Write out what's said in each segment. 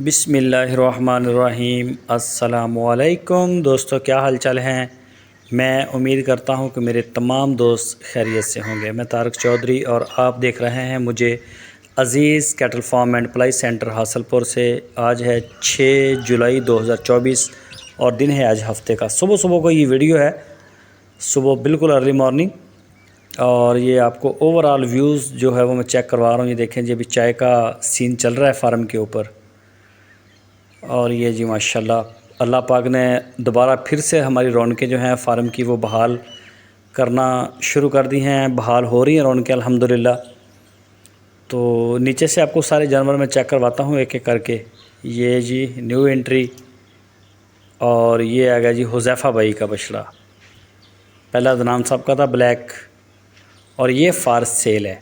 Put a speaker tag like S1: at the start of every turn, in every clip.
S1: बिस्मिल्लाहिर्रहमानिर्रहीम। अस्सलामुअलैकुम दोस्तों, क्या हाल चाल हैं। मैं उम्मीद करता हूं कि मेरे तमाम दोस्त खैरियत से होंगे। मैं तारक चौधरी और आप देख रहे हैं मुझे अज़ीज़ कैटल फार्म एंड पलाई सेंटर हासलपुर से। आज है 6 जुलाई 2024 और दिन है आज हफ्ते का। सुबह सुबह को ये वीडियो है, सुबह बिल्कुल अर्ली मॉर्निंग। और ये आपको ओवरऑल व्यूज़ जो है वो मैं चेक करवा रहा हूँ। ये देखें जी, अभी चाय का सीन चल रहा है फार्म के ऊपर। और ये जी माशाल्लाह अल्लाह पाक ने दोबारा फिर से हमारी रौनकें जो हैं फार्म की वो बहाल करना शुरू कर दी हैं, बहाल हो रही हैं रौनकें अल्हम्दुलिल्लाह। तो नीचे से आपको सारे जानवर मैं चेक करवाता हूँ एक एक करके। ये जी न्यू एंट्री, और ये आ गया जी हुज़ैफ़ा भाई का बछड़ा। पहला अदनान साहब का था ब्लैक, और ये फार सेल है।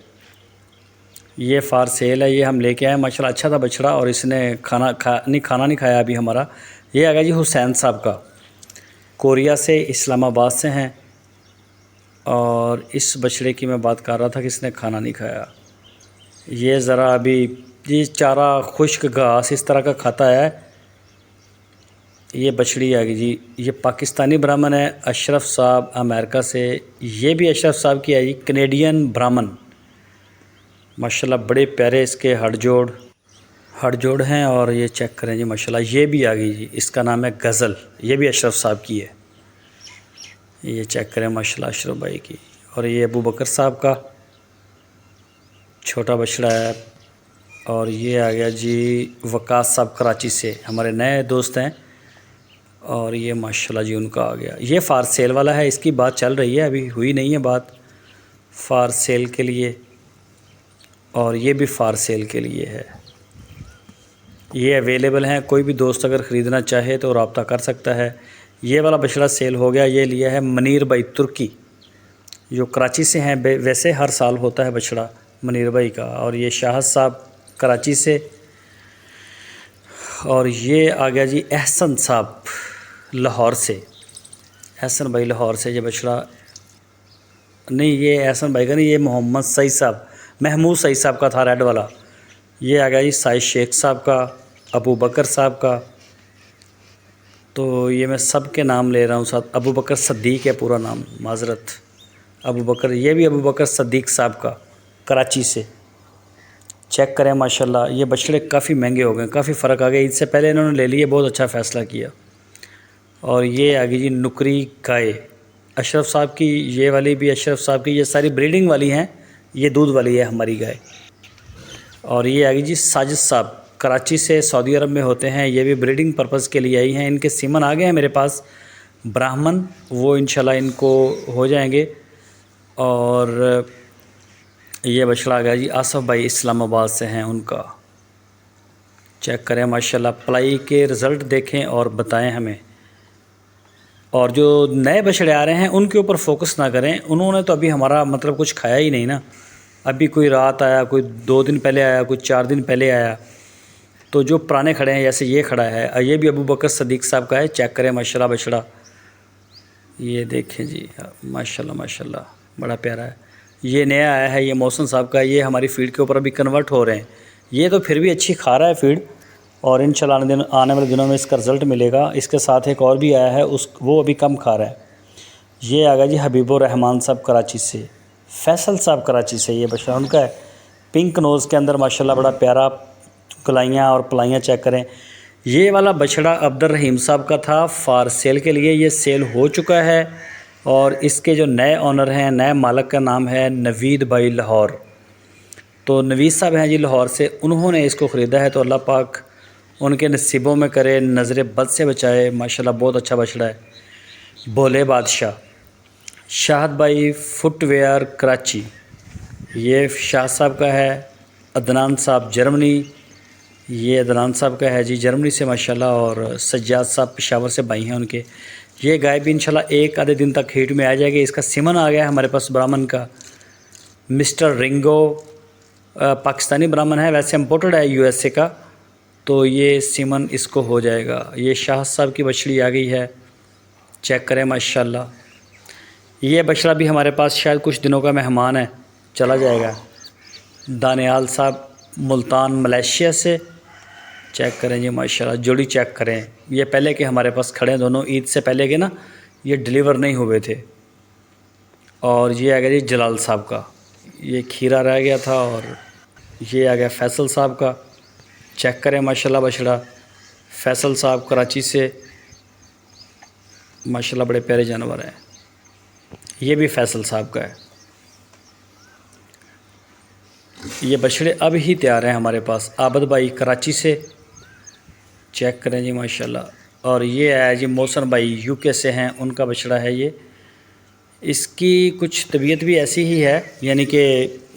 S1: ये फार सेल है, ये हम लेके आए माशाल्लाह। अच्छा था बछड़ा और इसने खाना नहीं खाया अभी हमारा। ये आ गया जी हुसैन साहब का, कोरिया से, इस्लामाबाद से हैं। और इस बछड़े की मैं बात कर रहा था कि इसने खाना नहीं खाया। ये ज़रा अभी ये चारा, खुश्क घास इस तरह का खाता है। ये बछड़ी आ गई जी, ये पाकिस्तानी ब्राह्मण है, अशरफ साहब अमेरिका से। ये भी अशरफ साहब की है जी, कनेडियन ब्राह्मण। माशाल्लाह बड़े प्यारे इसके हड़जोड़ हैं। और ये चेक करें जी माशाल्लाह, ये भी आ गई जी, इसका नाम है गज़ल। ये भी अशरफ साहब की है। ये चेक करें माशाल्लाह अशरफ भाई की। और ये अबू बकर साहब का छोटा बछड़ा है। और ये आ गया जी वकास साहब कराची से, हमारे नए दोस्त हैं। और ये माशाल्लाह जी उनका आ गया। ये फार सेल वाला है, इसकी बात चल रही है, अभी हुई नहीं है बात फार सेल के लिए। और ये भी फार सेल के लिए है। ये अवेलेबल हैं, कोई भी दोस्त अगर ख़रीदना चाहे तो रब्ता कर सकता है। ये वाला बछड़ा सेल हो गया। ये लिया है मनीर भाई तुर्की, जो कराची से हैं। वैसे हर साल होता है बछड़ा मनीर भाई का। और ये शाहद साहब कराची से। और ये आ गया जी एहसन साहब लाहौर से, एहसन भाई लाहौर से। ये बछड़ा नहीं, ये एहसन भाई का नहीं, ये मोहम्मद सईद साहब, महमूद सईद साहब का था रेड वाला। ये आ गया जी साइद शेख साहब का, अबू बकर साहब का। तो ये मैं सब के नाम ले रहा हूँ साथ। अबू बकर सद्दीक है पूरा नाम, माजरत अबू बकर। ये भी अबू बकर सद्दीक साहब का, कराची से। चेक करें माशाल्लाह, ये बछड़े काफ़ी महंगे हो गए, काफ़ी फ़र्क आ गया। इससे पहले इन्होंने ले लिए, बहुत अच्छा फ़ैसला किया। और ये आ गई जी नुकरी गाय, अशरफ साहब की। ये वाली भी अशरफ साहब की। ये सारी ब्रीडिंग वाली हैं, ये दूध वाली है हमारी गाय। और ये आ गई जी साजिद साहब, कराची से, सऊदी अरब में होते हैं। ये भी ब्रीडिंग पर्पज़ के लिए आई हैं। इनके सीमन आ गए हैं मेरे पास ब्राह्मण, वो इंशाल्लाह इनको हो जाएंगे। और ये बछड़ा आ गया जी आसफ़ भाई, इस्लामाबाद से हैं, उनका। चेक करें माशाल्लाह, पलाई के रिज़ल्ट देखें और बताएं हमें। और जो नए बछड़े आ रहे हैं उनके ऊपर फोकस ना करें, उन्होंने तो अभी हमारा मतलब कुछ खाया ही नहीं ना। अभी कोई रात आया, कोई 2 दिन पहले आया, कोई 4 दिन पहले आया। तो जो पुराने खड़े हैं, जैसे ये खड़ा है, ये भी अबू बकर सदीक साहब का है। चेक करें माशाल्लाह बछड़ा, ये देखें जी माशाल्लाह माशाल्लाह बड़ा प्यारा है। ये नया आया है, ये मौसम साहब का। ये हमारी फीड के ऊपर अभी कन्वर्ट हो रहे हैं। ये तो फिर भी अच्छी खा रहा है फीड, और इंशाल्लाह आने वाले दिनों में इसका रिज़ल्ट मिलेगा। इसके साथ एक और भी आया है, वो अभी कम खा रहा है। ये आ गया जी हबीबुर रहमान साहब कराची से, फैसल साहब कराची से। ये बछड़ा उनका है, पिंक नोज़ के अंदर माशाल्लाह बड़ा प्यारा, कलाइयाँ और पलाइयाँ चेक करें। ये वाला बछड़ा अब्दुल रहीम साहब का था, फार सेल के लिए। ये सेल हो चुका है। और इसके जो नए ऑनर हैं, नए मालिक का नाम है नवीद भाई लाहौर। तो नवीद साहब हैं जी लाहौर से, उन्होंने इसको ख़रीदा है। तो अल्लाह पाक उनके नसीबों में करे, नज़र बद से बचाए। माशाल्लाह बहुत अच्छा बछड़ा है। भोले बादशाह, शाहद भाई फुटवेयर कराची, ये शाह साहब का है। अदनान साहब जर्मनी, ये अदनान साहब का है जी जर्मनी से माशाल्लाह। और सज्जाद साहब पेशावर से भाई हैं उनके। ये गाय भी इंशाल्लाह एक आधे दिन तक हीट में आ जाएगी। इसका सिमन आ गया है हमारे पास ब्राह्मण का, मिस्टर रिंगो। पाकिस्तानी ब्राह्मण है, वैसे इम्पोर्टेड है यूएसए का। तो ये सिमन इसको हो जाएगा। ये शाह साहब की बछड़ी आ गई है, चेक करें माशाल्लाह। ये बछड़ा भी हमारे पास शायद कुछ दिनों का मेहमान है, चला जाएगा। दानियाल साहब मुल्तान मलेशिया से, चेक करें जी माशाल्लाह, जोड़ी चेक करें। ये पहले के हमारे पास खड़े हैं दोनों, ईद से पहले के ना ये डिलीवर नहीं हुए थे। और ये आ गया जी जलाल साहब का, ये खीरा रह गया था। और ये आ गया फैसल साहब का, चेक करें माशाल्लाह बछड़ा। फैसल साहब कराची से, माशाल्लाह बड़े प्यारे जानवर हैं। ये भी फैसल साहब का है। ये बछड़े अब ही तैयार हैं हमारे पास, आबद भाई कराची से, चेक करें जी माशाल्लाह। और ये है जी मोहसन भाई यूके से हैं, उनका बछड़ा है ये। इसकी कुछ तबीयत भी ऐसी ही है, यानी कि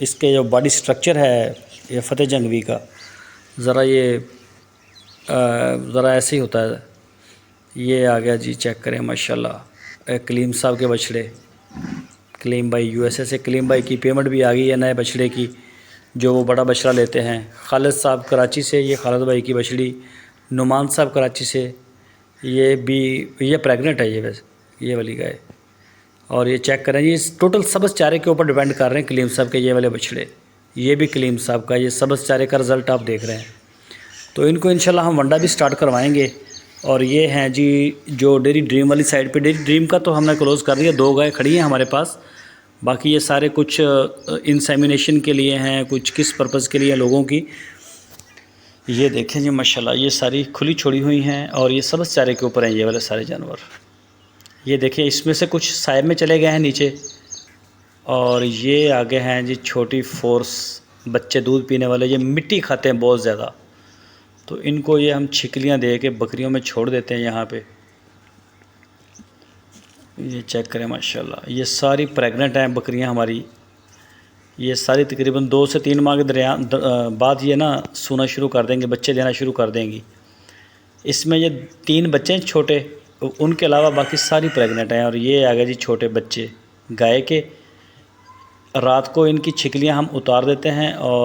S1: इसके जो बॉडी स्ट्रक्चर है ये फ़तेह जंगवी का, ज़रा ये ज़रा ऐसे ही होता है। ये आ गया जी, चेक करें माशाल्लाह, कलीम साहब के बछड़े। कलीम भाई यूएसए से, कलीम भाई की पेमेंट भी आ गई है नए बछड़े की, जो वो बड़ा बछड़ा लेते हैं। खालिद साहब कराची से, ये खालिद भाई की बछड़ी। नुमान साहब कराची से, ये भी, ये प्रेग्नेंट है ये, वैसे ये वाली गाय। और ये चेक करें जी, इस टोटल सब्ज़ चारे के ऊपर डिपेंड कर रहे हैं कलीम साहब के ये वाले बछड़े। ये भी कलीम साहब का, ये सब्ज़ चारे का रिज़ल्ट आप देख रहे हैं। तो इनको इंशाल्लाह हम वंडा भी स्टार्ट करवाएंगे। और ये हैं जी जो डेयरी ड्रीम वाली साइड पे, डेयरी ड्रीम का तो हमने क्लोज़ कर दिया, 2 गाय खड़ी हैं हमारे पास। बाकी ये सारे कुछ इंसेमिनेशन के लिए हैं, कुछ किस पर्पज़ के लिए लोगों की। ये देखें जी माशाल्लाह, ये सारी खुली छोड़ी हुई हैं और ये सब्ज़ चारे के ऊपर हैं ये वाले सारे जानवर। ये देखिए, इसमें से कुछ साइड में चले गए हैं नीचे। और ये आगे हैं जी छोटी फोर्स, बच्चे दूध पीने वाले, ये मिट्टी खाते हैं बहुत ज़्यादा, तो इनको ये हम छिकलियाँ दे के बकरियों में छोड़ देते हैं यहाँ पे। ये चेक करें माशाल्लाह, ये सारी प्रेग्नेंट हैं बकरियाँ हमारी। ये सारी तकरीबन 2 से 3 माह के बाद ये ना सोना शुरू कर देंगे, बच्चे देना शुरू कर देंगी। इसमें ये 3 बच्चे हैं छोटे, उनके अलावा बाकी सारी प्रेग्नेंट हैं। और ये आ गए जी छोटे बच्चे गाय के। रात को इनकी छिकलियाँ हम उतार देते हैं और